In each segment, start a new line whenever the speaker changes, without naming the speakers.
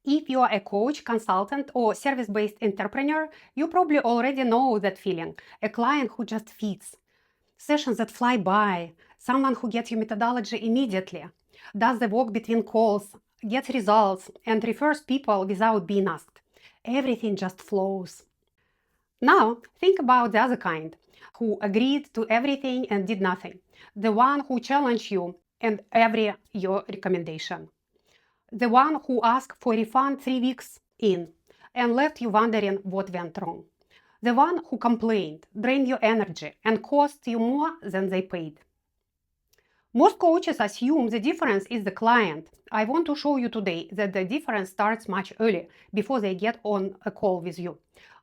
If you are a coach, consultant, or service-based entrepreneur, you probably already know that feeling. A client who just fits. Sessions that fly by. Someone who gets your methodology immediately. Does the work between calls, gets results, and refers people without being asked. Everything just flows. Now, think about the other kind, who agreed to everything and did nothing. The one who challenged you and every your recommendation. The one who asked for a refund 3 weeks in and left you wondering what went wrong. The one who complained, drained your energy, and cost you more than they paid. Most coaches assume the difference is the client. I want to show you today that the difference starts much earlier, before they get on a call with you.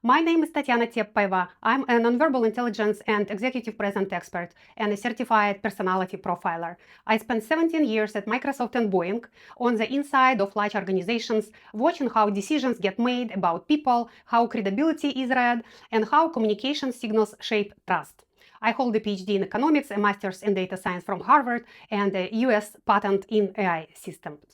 My name is Tatiana Teppoeva. I'm a nonverbal intelligence and executive present expert and a certified personality profiler. I spent 17 years at Microsoft and Boeing on the inside of large organizations, watching how decisions get made about people, how credibility is read, and how communication signals shape trust. I hold a PhD in economics, a master's in data science from Harvard, and a US patent in AI systems.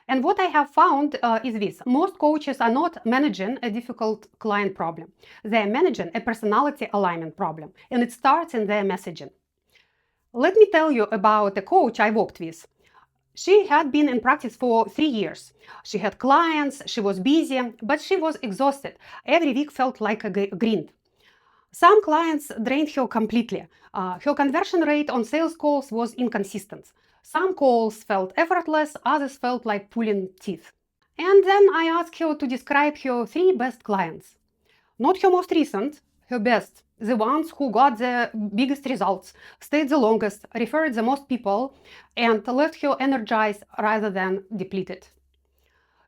And what I have found is this. Most coaches are not managing a difficult client problem. They are managing a personality alignment problem, and it starts in their messaging. Let me tell you about a coach I worked with. She had been in practice for 3 years. She had clients, she was busy, but she was exhausted. Every week felt like a grind. Some clients drained her completely. Her conversion rate on sales calls was inconsistent. Some calls felt effortless, others felt like pulling teeth. And then I asked her to describe her 3 best clients. Not her most recent, her best. The ones who got the biggest results, stayed the longest, referred the most people, and left her energized rather than depleted.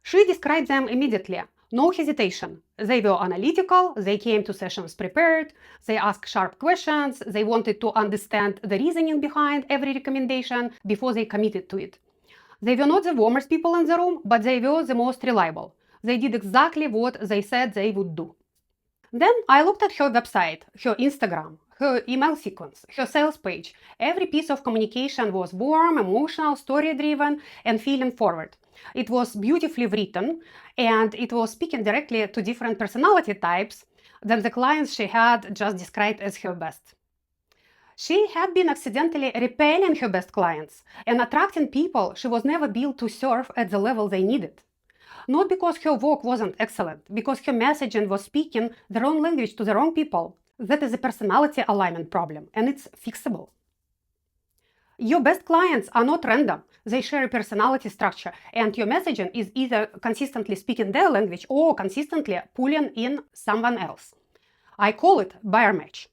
She described them immediately. No hesitation. They were analytical, they came to sessions prepared, they asked sharp questions, they wanted to understand the reasoning behind every recommendation before they committed to it. They were not the warmest people in the room, but they were the most reliable. They did exactly what they said they would do. Then I looked at her website, her Instagram, her email sequence, her sales page. Every piece of communication was warm, emotional, story-driven, and feeling forward. It was beautifully written, and it was speaking directly to different personality types than the clients she had just described as her best. She had been accidentally repelling her best clients and attracting people she was never built to serve at the level they needed. Not because her work wasn't excellent, because her messaging was speaking the wrong language to the wrong people. That is a personality alignment problem, and it's fixable. Your best clients are not random. They share a personality structure, and your messaging is either consistently speaking their language or consistently pulling in someone else. I call it buyer match.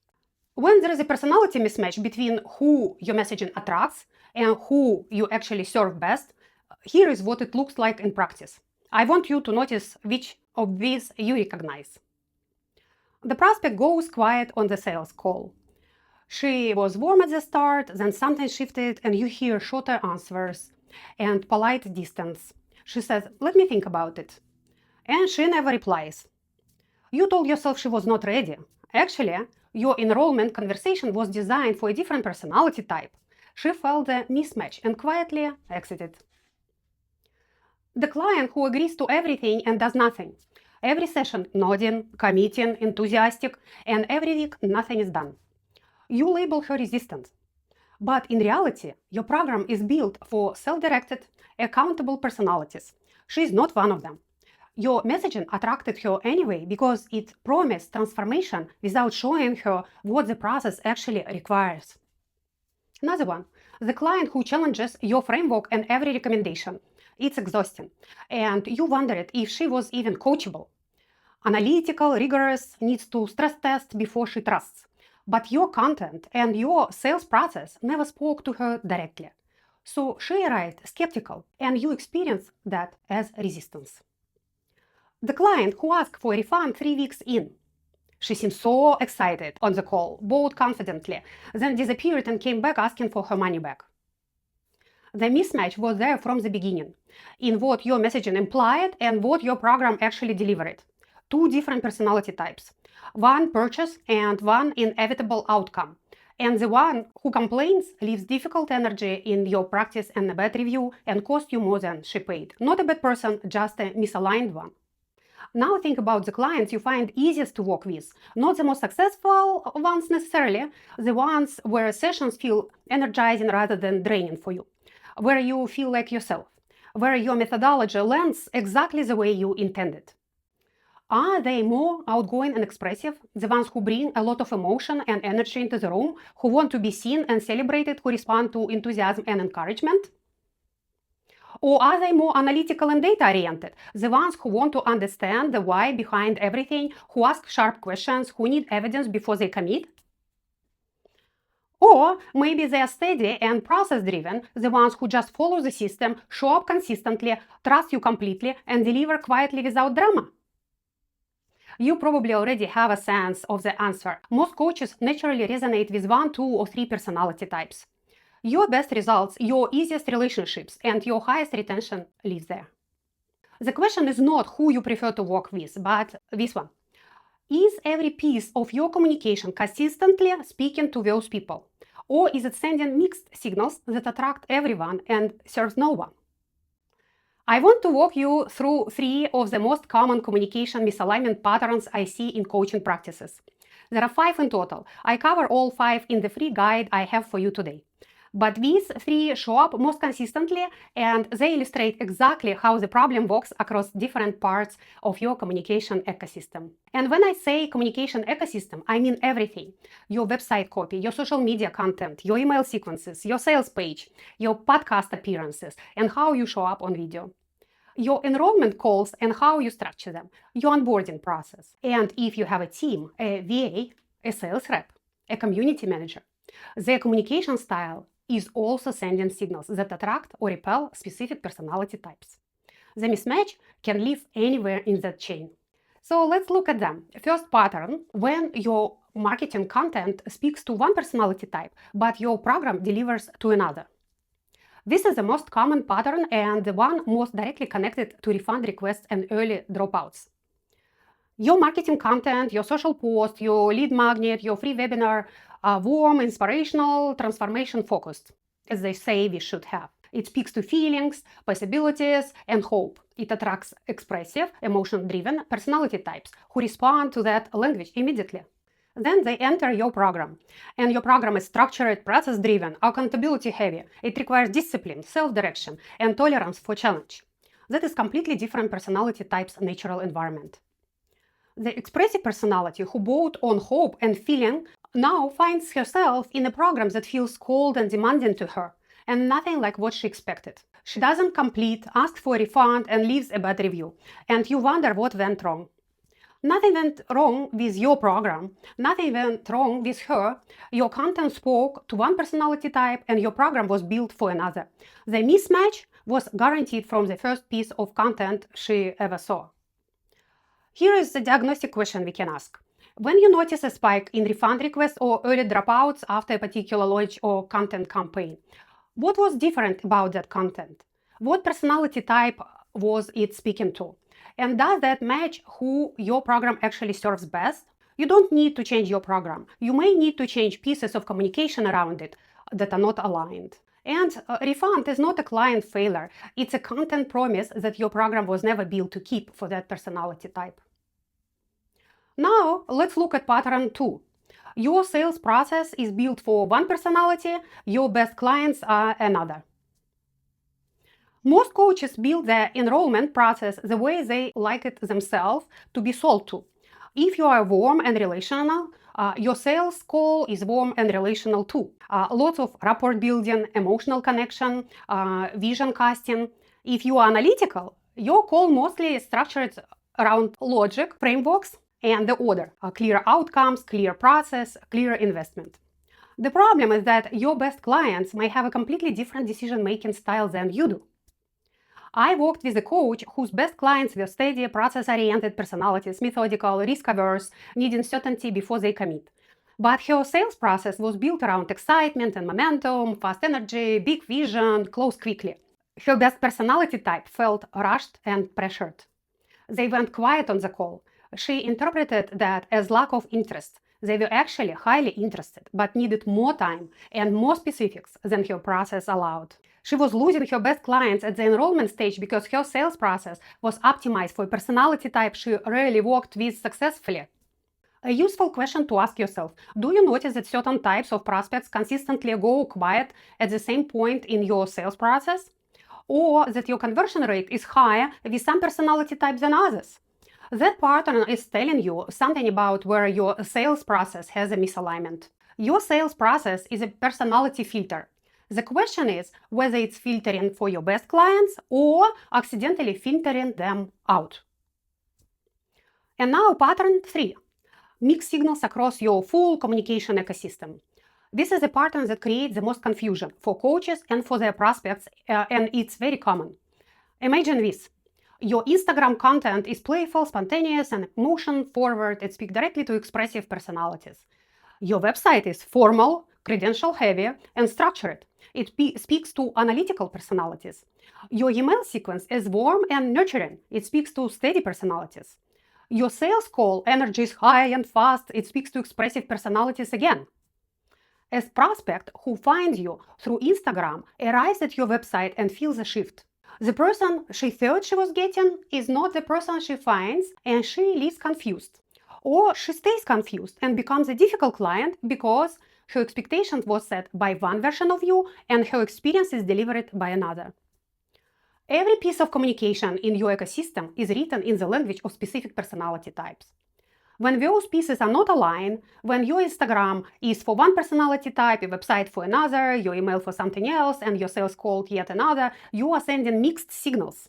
When there is a personality mismatch between who your messaging attracts and who you actually serve best, here is what it looks like in practice. I want you to notice which of these you recognize. The prospect goes quiet on the sales call. She was warm at the start, then something shifted, and you hear shorter answers and polite distance. She says, "Let me think about it." And she never replies. You told yourself she was not ready. Actually, your enrollment conversation was designed for a different personality type. She felt the mismatch and quietly exited. The client who agrees to everything and does nothing. Every session nodding, committing, enthusiastic, and every week nothing is done. You label her resistant. But in reality, your program is built for self-directed, accountable personalities. She is not one of them. Your messaging attracted her anyway because it promised transformation without showing her what the process actually requires. Another one, the client who challenges your framework and every recommendation. It's exhausting, and you wondered if she was even coachable. Analytical, rigorous, needs to stress test before she trusts. But your content and your sales process never spoke to her directly. So she arrived skeptical, and you experienced that as resistance. The client who asked for a refund 3 weeks in. She seemed so excited on the call, bowed confidently, then disappeared and came back asking for her money back. The mismatch was there from the beginning, in what your messaging implied and what your program actually delivered. 2 different personality types. One purchase and one inevitable outcome. And the one who complains leaves difficult energy in your practice and a bad review and cost you more than she paid. Not a bad person, just a misaligned one. Now think about the clients you find easiest to work with. Not the most successful ones necessarily, the ones where sessions feel energizing rather than draining for you, where you feel like yourself, where your methodology lands exactly the way you intended. Are they more outgoing and expressive, the ones who bring a lot of emotion and energy into the room, who want to be seen and celebrated, who respond to enthusiasm and encouragement? Or are they more analytical and data-oriented, the ones who want to understand the why behind everything, who ask sharp questions, who need evidence before they commit? Or maybe they are steady and process-driven, the ones who just follow the system, show up consistently, trust you completely, and deliver quietly without drama. You probably already have a sense of the answer. Most coaches naturally resonate with 1, 2, or 3 personality types. Your best results, your easiest relationships, and your highest retention live there. The question is not who you prefer to work with, but this one. Is every piece of your communication consistently speaking to those people? Or is it sending mixed signals that attract everyone and serves no one? I want to walk you through 3 of the most common communication misalignment patterns I see in coaching practices. There are 5 in total. I cover all 5 in the free guide I have for you today. But these 3 show up most consistently, and they illustrate exactly how the problem works across different parts of your communication ecosystem. And when I say communication ecosystem, I mean everything. Your website copy, your social media content, your email sequences, your sales page, your podcast appearances, and how you show up on video. Your enrollment calls and how you structure them, your onboarding process. And if you have a team, a VA, a sales rep, a community manager, their communication style is also sending signals that attract or repel specific personality types. The mismatch can live anywhere in that chain. So let's look at them. First pattern, when your marketing content speaks to one personality type, but your program delivers to another. This is the most common pattern and the one most directly connected to refund requests and early dropouts. Your marketing content, your social post, your lead magnet, your free webinar are warm, inspirational, transformation focused, as they say we should have. It speaks to feelings, possibilities, and hope. It attracts expressive, emotion-driven personality types who respond to that language immediately. Then they enter your program, and your program is structured, process-driven, accountability-heavy. It requires discipline, self-direction, and tolerance for challenge. That is completely different personality type's natural environment. The expressive personality who bought on hope and feeling now finds herself in a program that feels cold and demanding to her, and nothing like what she expected. She doesn't complete, asks for a refund, and leaves a bad review, and you wonder what went wrong. Nothing went wrong with your program, nothing went wrong with her. Your content spoke to one personality type and your program was built for another. The mismatch was guaranteed from the first piece of content she ever saw. Here is the diagnostic question we can ask. When you notice a spike in refund requests or early dropouts after a particular launch or content campaign, what was different about that content? What personality type was it speaking to? And does that match who your program actually serves best? You don't need to change your program. You may need to change pieces of communication around it that are not aligned. And a refund is not a client failure. It's a content promise that your program was never built to keep for that personality type. Now, let's look at pattern 2. Your sales process is built for one personality, your best clients are another. Most coaches build their enrollment process the way they like it themselves to be sold to. If you are warm and relational, your sales call is warm and relational too. Lots of rapport building, emotional connection, vision casting. If you are analytical, your call mostly is structured around logic, frameworks, and the order. Clear outcomes, clear process, clear investment. The problem is that your best clients may have a completely different decision-making style than you do. I worked with a coach whose best clients were steady, process-oriented personalities, methodical, risk-averse, needing certainty before they commit. But her sales process was built around excitement and momentum, fast energy, big vision, close quickly. Her best personality type felt rushed and pressured. They went quiet on the call. She interpreted that as lack of interest. They were actually highly interested, but needed more time and more specifics than her process allowed. She was losing her best clients at the enrollment stage because her sales process was optimized for a personality type she rarely worked with successfully. A useful question to ask yourself: do you notice that certain types of prospects consistently go quiet at the same point in your sales process? Or that your conversion rate is higher with some personality types than others? That pattern is telling you something about where your sales process has a misalignment. Your sales process is a personality filter. The question is whether it's filtering for your best clients or accidentally filtering them out. And now pattern 3. Mix signals across your full communication ecosystem. This is a pattern that creates the most confusion for coaches and for their prospects, and it's very common. Imagine this. Your Instagram content is playful, spontaneous, and emotion-forward. It speaks directly to expressive personalities. Your website is formal, credential-heavy, and structured. It speaks to analytical personalities. Your email sequence is warm and nurturing. It speaks to steady personalities. Your sales call energy is high and fast. It speaks to expressive personalities again. A prospect who finds you through Instagram arrives at your website and feels a shift. The person she thought she was getting is not the person she finds, and she leaves confused. Or she stays confused and becomes a difficult client because her expectations was set by one version of you and her experience is delivered by another. Every piece of communication in your ecosystem is written in the language of specific personality types. When those pieces are not aligned, when your Instagram is for one personality type, your website for another, your email for something else, and your sales call yet another, you are sending mixed signals.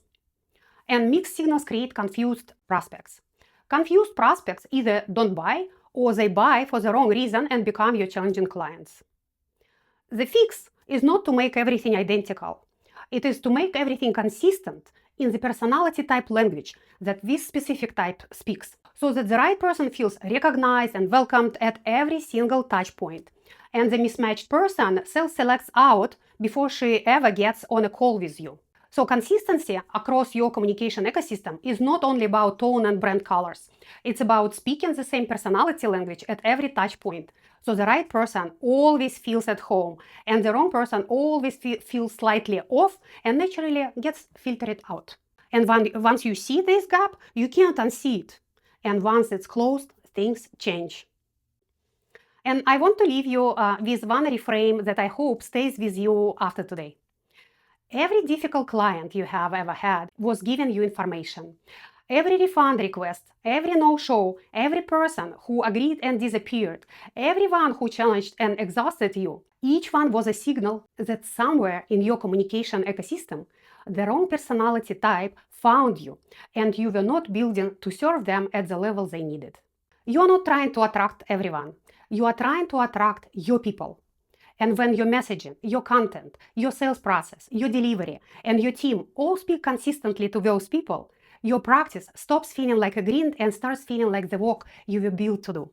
And mixed signals create confused prospects. Confused prospects either don't buy or they buy for the wrong reason and become your challenging clients. The fix is not to make everything identical. It is to make everything consistent in the personality type language that this specific type speaks, so that the right person feels recognized and welcomed at every single touch point. And the mismatched person self-selects out before she ever gets on a call with you. So consistency across your communication ecosystem is not only about tone and brand colors. It's about speaking the same personality language at every touch point. So the right person always feels at home and the wrong person always feels slightly off and naturally gets filtered out. And once you see this gap, you can't unsee it. And once it's closed, things change. And I want to leave you with one reframe that I hope stays with you after today. Every difficult client you have ever had was giving you information. Every refund request, every no-show, every person who agreed and disappeared, everyone who challenged and exhausted you, each one was a signal that somewhere in your communication ecosystem, the wrong personality type found you and you were not building to serve them at the level they needed. You are not trying to attract everyone. You are trying to attract your people. And when your messaging, your content, your sales process, your delivery, and your team all speak consistently to those people, your practice stops feeling like a grind and starts feeling like the work you were built to do.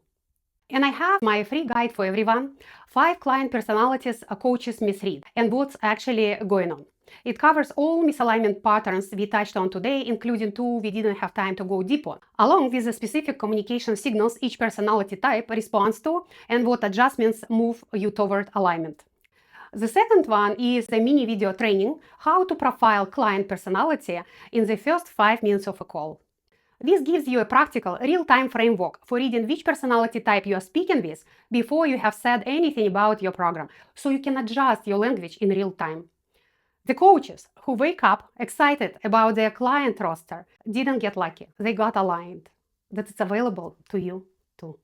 And I have my free guide for everyone, 5 client personalities a coaches misread, and what's actually going on. It covers all misalignment patterns we touched on today, including 2 we didn't have time to go deep on, along with the specific communication signals each personality type responds to and what adjustments move you toward alignment. The second one is a mini video training, how to profile client personality in the first 5 minutes of a call. This gives you a practical, real-time framework for reading which personality type you are speaking with before you have said anything about your program, so you can adjust your language in real time. The coaches who wake up excited about their client roster didn't get lucky. They got aligned. That it's available to you too.